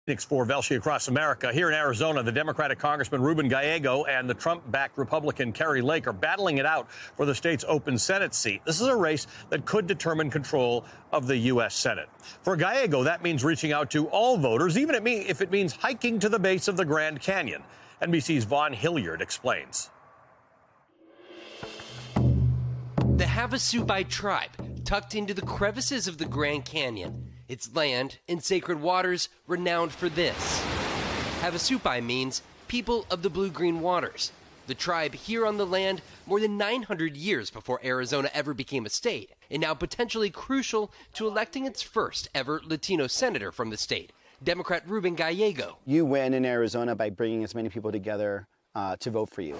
Phoenix for Velshi across America. Here in Arizona, the Democratic Congressman Ruben Gallego and the Trump-backed Republican Kari Lake are battling it out for the state's open Senate seat. This is a race that could determine control of the U.S. Senate. For Gallego, that means reaching out to all voters, even if it means hiking to the base of the Grand Canyon. NBC's Vaughn Hilliard explains. The Havasupai Tribe, tucked into the crevices of the Grand Canyon. Its land and sacred waters renowned for this. Havasupai means people of the blue-green waters. The tribe here on the land more than 900 years before Arizona ever became a state, and now potentially crucial to electing its first ever Latino senator from the state, Democrat Ruben Gallego. You win in Arizona by bringing as many people together to vote for you.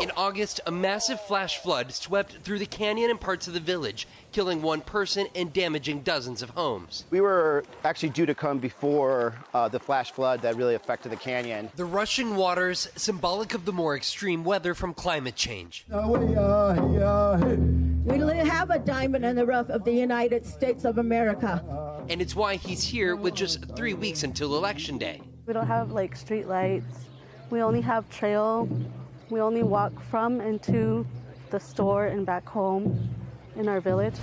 In August, a massive flash flood swept through the canyon and parts of the village, killing one person and damaging dozens of homes. We were actually due to come before the flash flood that really affected the canyon. The rushing waters, symbolic of the more extreme weather from climate change. We have a diamond in the rough of the United States of America. And it's why he's here with just 3 weeks until Election Day. We don't have street lights. We only have trail. We only walk from and to the store and back home in our village.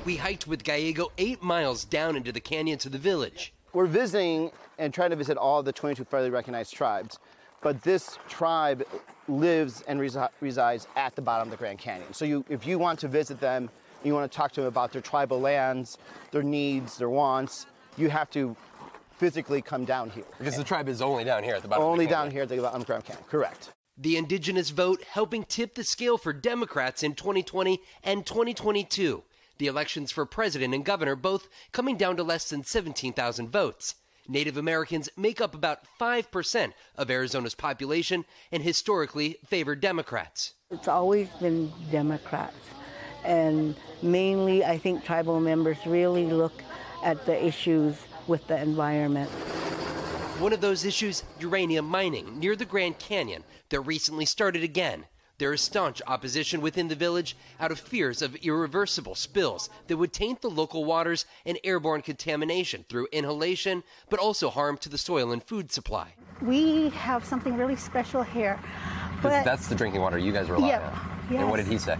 We hiked with Gallego 8 miles down into the canyon to the village. We're visiting and trying to visit all the 22 federally recognized tribes, but this tribe lives and resides at the bottom of the Grand Canyon. So if you want to visit them, you want to talk to them about their tribal lands, their needs, their wants, you have to physically come down here. Because the tribe is only down here at the bottom only of the canyon. Down here at the bottom of the Grand Canyon, correct. The indigenous vote helping tip the scale for Democrats in 2020 and 2022. The elections for president and governor both coming down to less than 17,000 votes. Native Americans make up about 5% of Arizona's population and historically favored Democrats. It's always been Democrats. And mainly, I think tribal members really look at the issues with the environment. One of those issues, uranium mining near the Grand Canyon, that recently started again. There is staunch opposition within the village out of fears of irreversible spills that would taint the local waters and airborne contamination through inhalation, but also harm to the soil and food supply. We have something really special here. But that's the drinking water you guys rely on. Yes. And what did he say?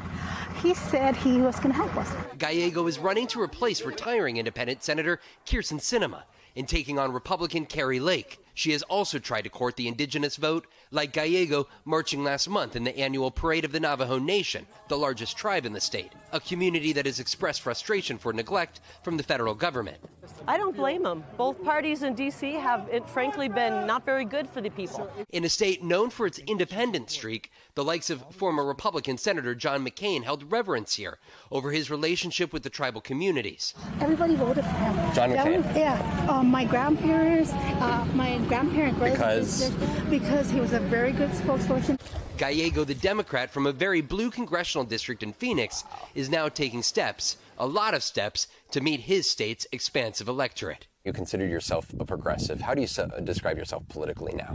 He said he was going to help us. Gallego is running to replace retiring independent Senator Kyrsten Sinema in taking on Republican Kari Lake. She has also tried to court the indigenous vote, like Gallego marching last month in the annual Parade of the Navajo Nation, the largest tribe in the state, a community that has expressed frustration for neglect from the federal government. I don't blame them. Both parties in D.C. have, frankly, been not very good for the people. In a state known for its independent streak, the likes of former Republican Senator John McCain held reverence here over his relationship with the tribal communities. Everybody voted for him. John McCain? My grandparents, Because he was a very good spokesperson. Gallego, the Democrat from a very blue congressional district in Phoenix, is now taking steps, a lot of steps, to meet his state's expansive electorate. You consider yourself a progressive. How do you describe yourself politically now?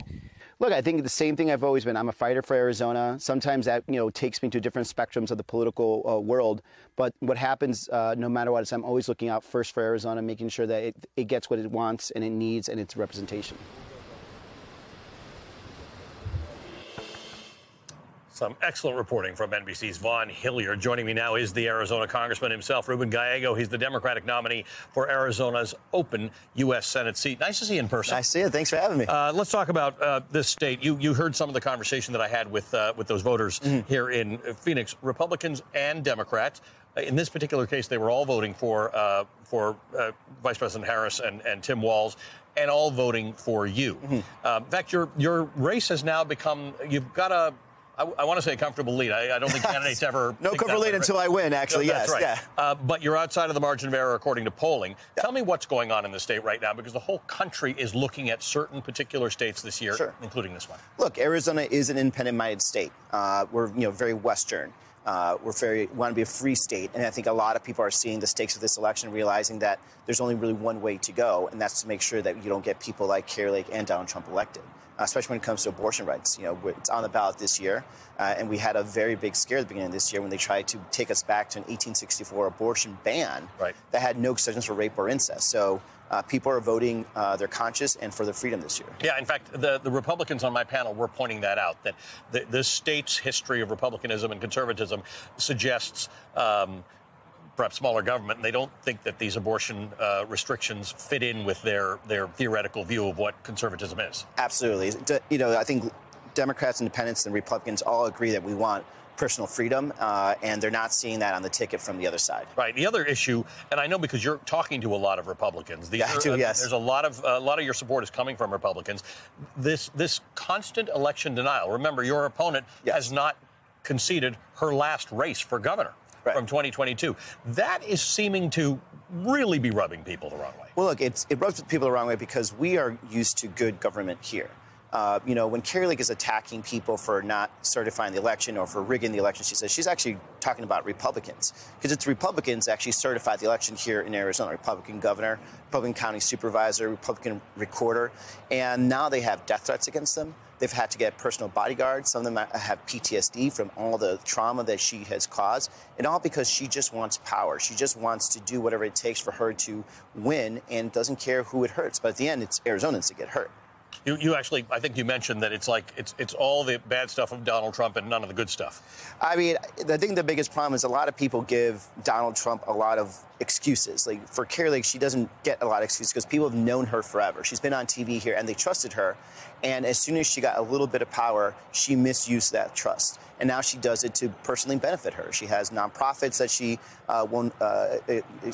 Look, I think the same thing I've always been. I'm a fighter for Arizona. Sometimes that, takes me to different spectrums of the political world. But what happens, no matter what, is I'm always looking out first for Arizona, making sure that it gets what it wants and it needs and its representation. Some excellent reporting from NBC's Vaughn Hilliard. Joining me now is the Arizona congressman himself, Ruben Gallego. He's the Democratic nominee for Arizona's open U.S. Senate seat. Nice to see you in person. Nice to see you. Thanks for having me. Let's talk about this state. You heard some of the conversation that I had with those voters here in Phoenix, Republicans and Democrats. In this particular case, they were all voting for Vice President Harris and Tim Walz, and all voting for you. In fact, your race has now become, you've got I want to say a comfortable lead. I don't think candidates ever... No comfortable lead until I win, actually, no, yes. That's right. Yeah. But you're outside of the margin of error according to polling. Yeah. Tell me what's going on in the state right now, because the whole country is looking at certain particular states this year, including this one. Look, Arizona is an independent-minded state. We're very Western. Want to be a free state, and I think a lot of people are seeing the stakes of this election, realizing that there's only really one way to go, and that's to make sure that you don't get people like Kari Lake and Donald Trump elected. Especially when it comes to abortion rights. It's on the ballot this year, and we had a very big scare at the beginning of this year when they tried to take us back to an 1864 abortion ban that had no exceptions for rape or incest. So People are voting their conscience and for their freedom this year. Yeah, in fact, the Republicans on my panel were pointing that out, that this state's history of republicanism and conservatism suggests perhaps smaller government, and they don't think that these abortion restrictions fit in with their theoretical view of what conservatism is. Absolutely. I think Democrats, Independents, and Republicans all agree that we want personal freedom, and they're not seeing that on the ticket from the other side. Right. The other issue, and I know because you're talking to a lot of Republicans, I do, yes. There's a lot of your support is coming from Republicans. This constant election denial. Remember, your opponent has not conceded her last race for governor from 2022. That is seeming to really be rubbing people the wrong way. Well, look, it rubs people the wrong way because we are used to good government here. When Kari Lake is attacking people for not certifying the election or for rigging the election, she says she's actually talking about Republicans, because it's Republicans that actually certified the election here in Arizona. Republican governor, Republican county supervisor, Republican recorder, and now they have death threats against them. They've had to get personal bodyguards. Some of them have PTSD from all the trauma that she has caused, and all because she just wants power. She just wants to do whatever it takes for her to win and doesn't care who it hurts. But at the end, it's Arizonans that get hurt. You actually, I think you mentioned that it's like it's all the bad stuff of Donald Trump and none of the good stuff. I mean, I think the biggest problem is a lot of people give Donald Trump a lot of excuses. Like for Kari Lake, she doesn't get a lot of excuses because people have known her forever. She's been on TV here and they trusted her. And as soon as she got a little bit of power, she misused that trust. And now she does it to personally benefit her. She has nonprofits that she won't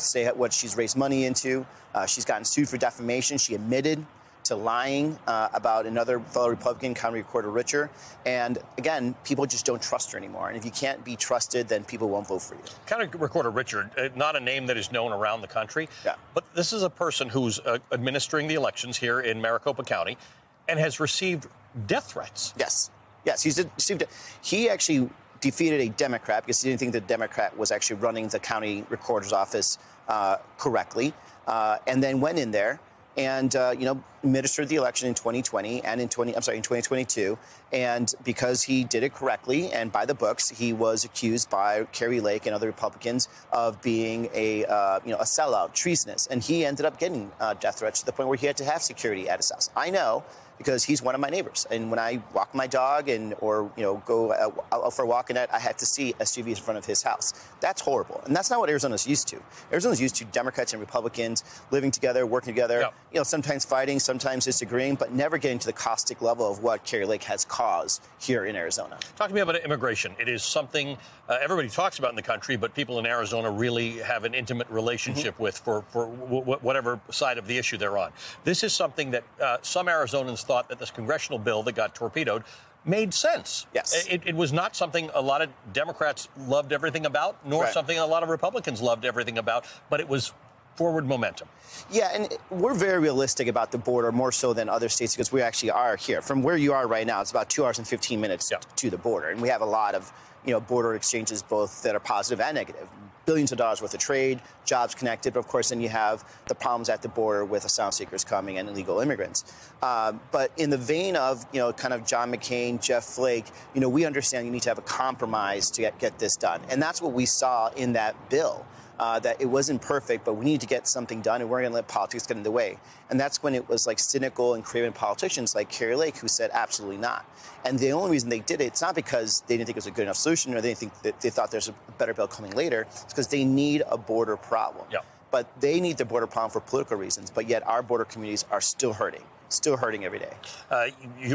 say what she's raised money into. She's gotten sued for defamation. She admitted to lying about another fellow Republican, county recorder Richard. And again, people just don't trust her anymore. And if you can't be trusted, then people won't vote for you. County recorder Richard, not a name that is known around the country. Yeah. But this is a person who's administering the elections here in Maricopa County and has received death threats. Yes. Yes, he actually defeated a Democrat because he didn't think the Democrat was actually running the county recorder's office correctly, and then went in there and administered the election in 2020 and in 2022. And because he did it correctly and by the books, he was accused by Kari Lake and other Republicans of being a sellout, treasonous. And he ended up getting death threats to the point where he had to have security at his house. I know, because he's one of my neighbors. And when I walk my dog or go out for a walk in it, I had to see SUVs in front of his house. That's horrible. And that's not what Arizona's used to. Arizona's used to Democrats and Republicans living together, working together, sometimes fighting, sometimes disagreeing, but never getting to the caustic level of what Kari Lake has caused here in Arizona. Talk to me about immigration. It is something everybody talks about in the country, but people in Arizona really have an intimate relationship with for whatever side of the issue they're on. This is something that some Arizonans thought that this congressional bill that got torpedoed made sense. Yes. It was not something a lot of Democrats loved everything about, nor something a lot of Republicans loved everything about, but it was forward momentum. Yeah, and we're very realistic about the border, more so than other states, because we actually are here. From where you are right now, it's about 2 hours and 15 minutes to the border, and we have a lot of border exchanges, both that are positive and negative. Billions of dollars worth of trade, jobs connected, but of course then you have the problems at the border with asylum seekers coming and illegal immigrants. But in the vein of, kind of John McCain, Jeff Flake, we understand you need to have a compromise to get this done. And that's what we saw in that bill. That it wasn't perfect, but we need to get something done, and we're going to let politics get in the way. And that's when it was like cynical and craven politicians like Kari Lake who said absolutely not. And the only reason they did it, it's not because they didn't think it was a good enough solution or they didn't think that they thought there's a better bill coming later. It's because they need a border problem. Yeah. But they need the border problem for political reasons, but yet our border communities are still hurting every day.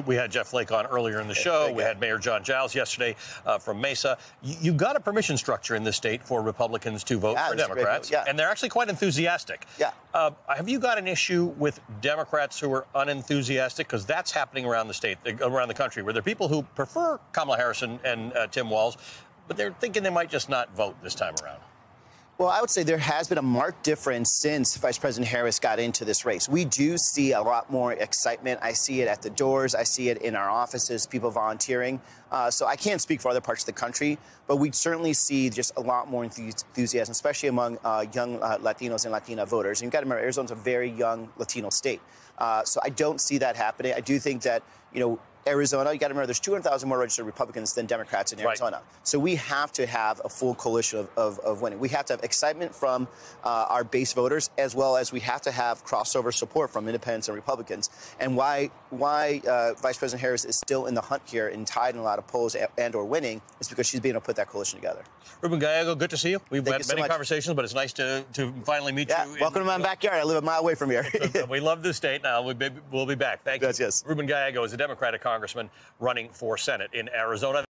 We had Jeff Flake on earlier in the show. We had Mayor John Giles yesterday from Mesa. You got a permission structure in this state for Republicans to vote for Democrats, and they're actually quite enthusiastic. Yeah. Have you got an issue with Democrats who are unenthusiastic? Because that's happening around the state, around the country, where there are people who prefer Kamala Harris and Tim Walz, but they're thinking they might just not vote this time around. Well, I would say there has been a marked difference since Vice President Harris got into this race. We do see a lot more excitement. I see it at the doors. I see it in our offices, people volunteering. So I can't speak for other parts of the country, but we certainly see just a lot more enthusiasm, especially among young Latinos and Latina voters. And you've got to remember, Arizona's a very young Latino state. So I don't see that happening. I do think that, Arizona, you got to remember, there's 200,000 more registered Republicans than Democrats in Arizona. Right. So we have to have a full coalition of winning. We have to have excitement from our base voters, as well as we have to have crossover support from independents and Republicans. And why Vice President Harris is still in the hunt here and tied in a lot of polls and or winning is because she's being able to put that coalition together. Ruben Gallego, good to see you. We've had many conversations, but it's nice to finally meet you. Welcome to my backyard. I live a mile away from here. We love this state. Now we'll be back. Thank you. Yes. Ruben Gallego is a Democratic congressman running for Senate in Arizona.